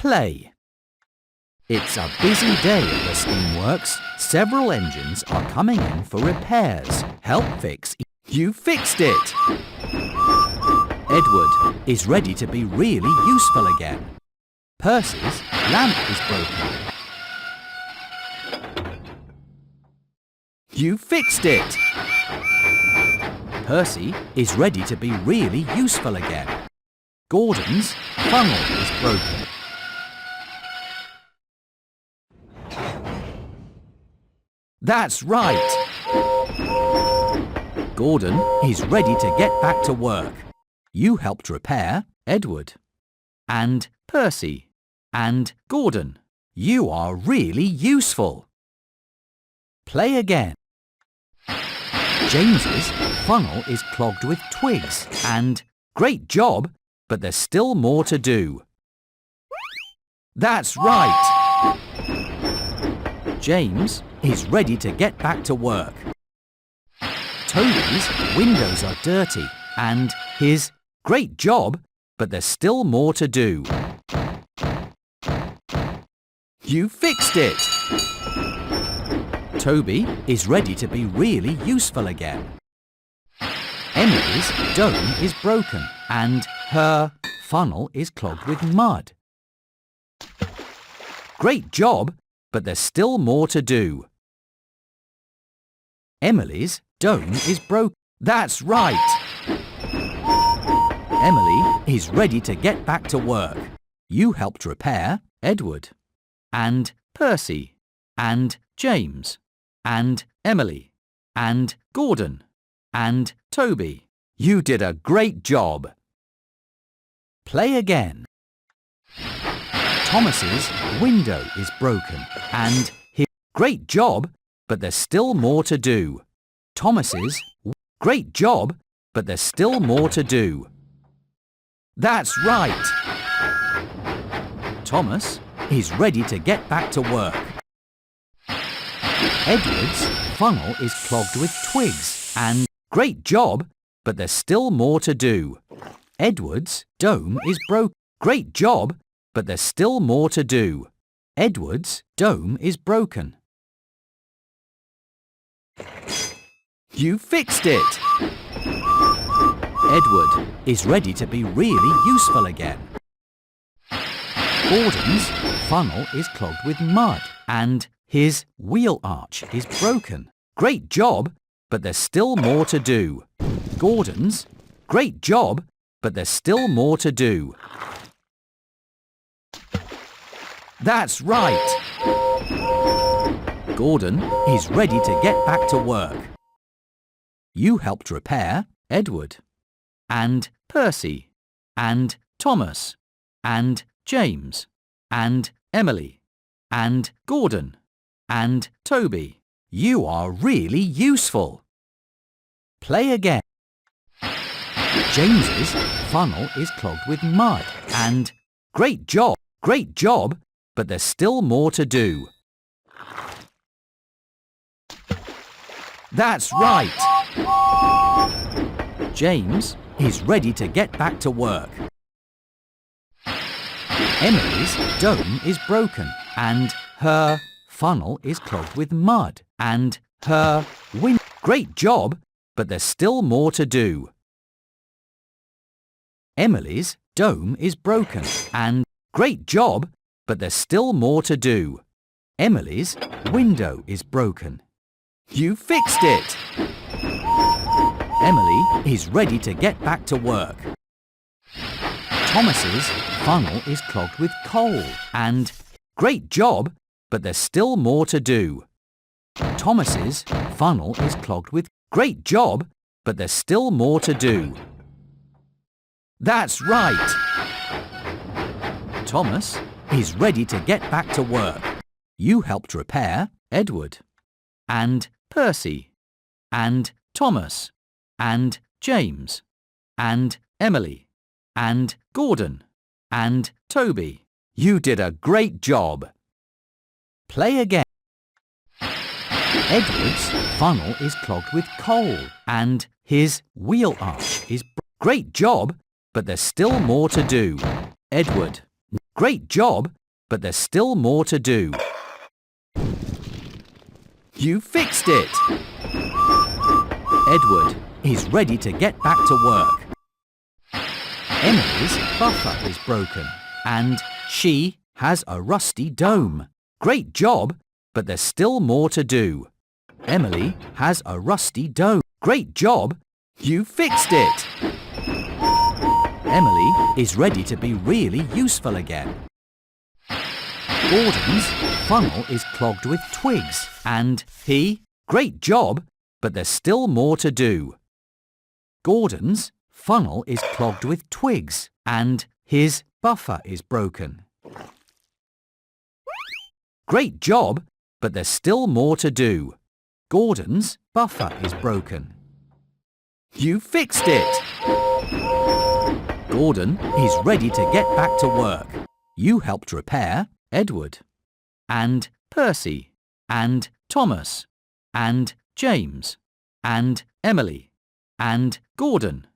Play. It's a busy day at the steamworks. Several engines are coming in for repairs. Help fix. You fixed it! Edward is ready to be really useful again. Percy's lamp is broken. You fixed it! Percy is ready to be really useful again. Gordon's funnel is broken. That's right! Gordon is ready to get back to work. You helped repair Edward. And Percy. And Gordon. You are really useful. Play again. James's funnel is clogged with twigs. And great job, but there's still more to do. That's right! James is ready to get back to work. Toby's windows are dirty and his great job, but there's still more to do. You fixed it! Toby is ready to be really useful again. Emily's dome is broken and her funnel is clogged with mud. Great job, but there's still more to do. Emily's dome is broken. That's right! Emily is ready to get back to work. You helped repair Edward. And Percy. And James. And Emily. And Gordon. And Toby. You did a great job. Play again. Thomas's window is broken and his great job, but there's still more to do. Thomas's great job, but there's still more to do. That's right! Thomas is ready to get back to work. Edward's funnel is clogged with twigs and great job, but there's still more to do. Edward's dome is broken. Great job, but there's still more to do. Edward's dome is broken. You fixed it! Edward is ready to be really useful again. Gordon's funnel is clogged with mud and his wheel arch is broken. Great job, but there's still more to do. Gordon's great job, but there's still more to do. That's right! Gordon is ready to get back to work. You helped repair Edward. And Percy. And Thomas. And James. And Emily. And Gordon. And Toby. You are really useful. Play again. James's funnel is clogged with mud and great job, but there's still more to do. That's right! James is ready to get back to work. Emily's dome is broken and her funnel is clogged with mud and her great job, but there's still more to do. Emily's dome is broken and great job, but there's still more to do. Emily's window is broken. You fixed it! Emily is ready to get back to work. Thomas's funnel is clogged with coal and great job, but there's still more to do. Thomas's funnel is clogged with great job, but there's still more to do. That's right! Thomas is ready to get back to work. You helped repair Edward. And Percy. And Thomas. And James. And Emily. And Gordon. And Toby. You did a great job. Play again. Edward's funnel is clogged with coal and his wheel arch is great job, but there's still more to do. Edward. Great job, but there's still more to do. You fixed it! Edward is ready to get back to work. Emily's buffer is broken and she has a rusty dome. Great job, but there's still more to do. Emily has a rusty dome. Great job, you fixed it! Emily is ready to be really useful again. Gordon's funnel is clogged with twigs and great job, but there's still more to do. Gordon's funnel is clogged with twigs and his buffer is broken. Great job, but there's still more to do. Gordon's buffer is broken. You fixed it! Gordon is ready to get back to work. You helped repair Edward and Percy and Thomas and James and Emily and Gordon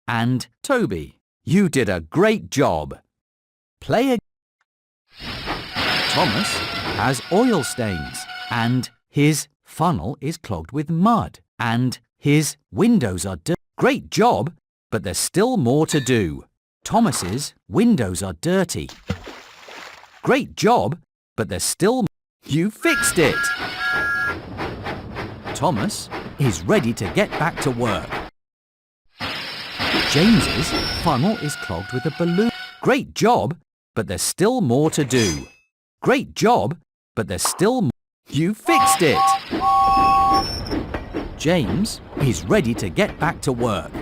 and Toby. You did a great job. Play again. Thomas has oil stains and his funnel is clogged with mud and his windows are dirty. Great job, but there's still more to do. Thomas's windows are dirty. Great job, but there's still more. You fixed it! Thomas is ready to get back to work. James's funnel is clogged with a balloon. Great job, but there's still more to do. Great job, but there's still more. You fixed it! James is ready to get back to work.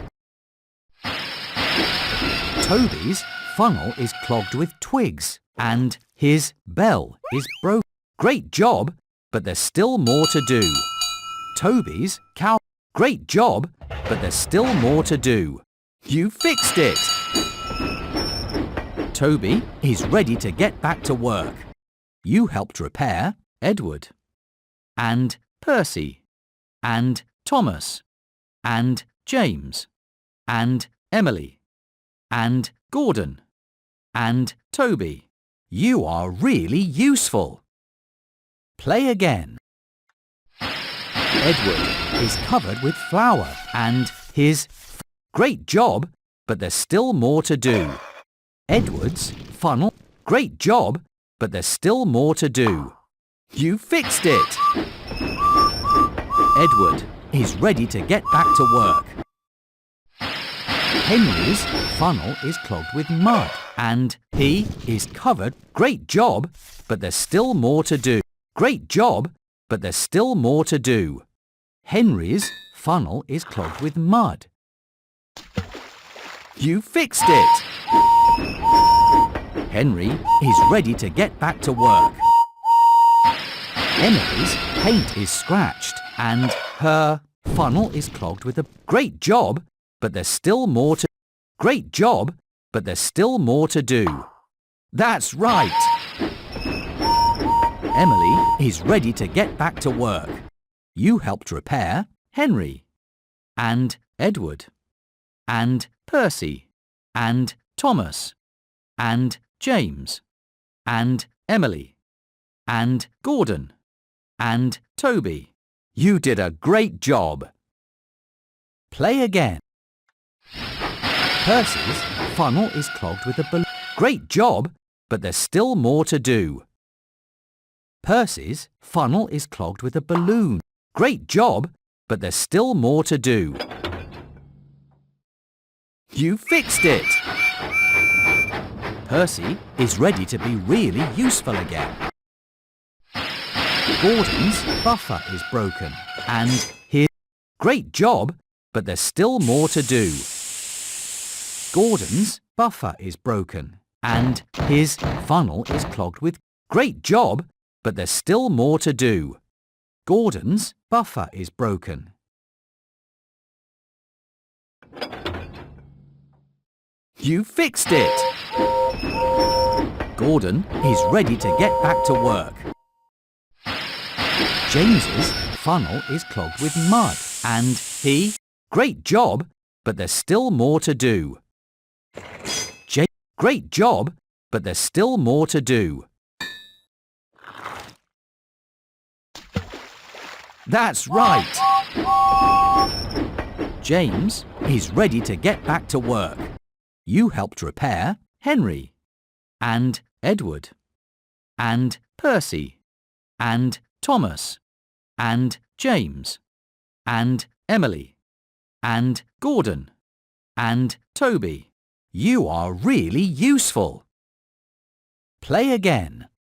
Toby's funnel is clogged with twigs and his bell is broken. Great job, but there's still more to do. Toby's cow. Great job, but there's still more to do. You fixed it! Toby is ready to get back to work. You helped repair Edward and Percy and Thomas and James and Emily and Gordon and Toby. You are really useful. Play again. Edward is covered with flour and his great job, but there's still more to do. Edward's funnel. Great job, but there's still more to do. You fixed it! Edward is ready to get back to work. Henry's funnel is clogged with mud and he is covered. Great job, but there's still more to do. Great job, but there's still more to do. Henry's funnel is clogged with mud. You fixed it! Henry is ready to get back to work. Emily's paint is scratched and her funnel is clogged with a great job, but there's still more to. Great job, but there's still more to do. That's right! Emily is ready to get back to work. You helped repair Henry and Edward and Percy and Thomas and James and Emily and Gordon and Toby. You did a great job. Play again. Percy's funnel is clogged with a balloon. Great job, but there's still more to do. Percy's funnel is clogged with a balloon. Great job, but there's still more to do. You fixed it! Percy is ready to be really useful again. Gordon's buffer is broken and his great job, but there's still more to do. Gordon's buffer is broken and his funnel is clogged with great job, but there's still more to do. Gordon's buffer is broken. You fixed it! Gordon is ready to get back to work. James's funnel is clogged with mud and great job, but there's still more to do. Great job, but there's still more to do. That's right! James is ready to get back to work. You helped repair Henry, and Edward, and Percy, and Thomas, and James, and Emily, and Gordon, and Toby. You are really useful. Play again.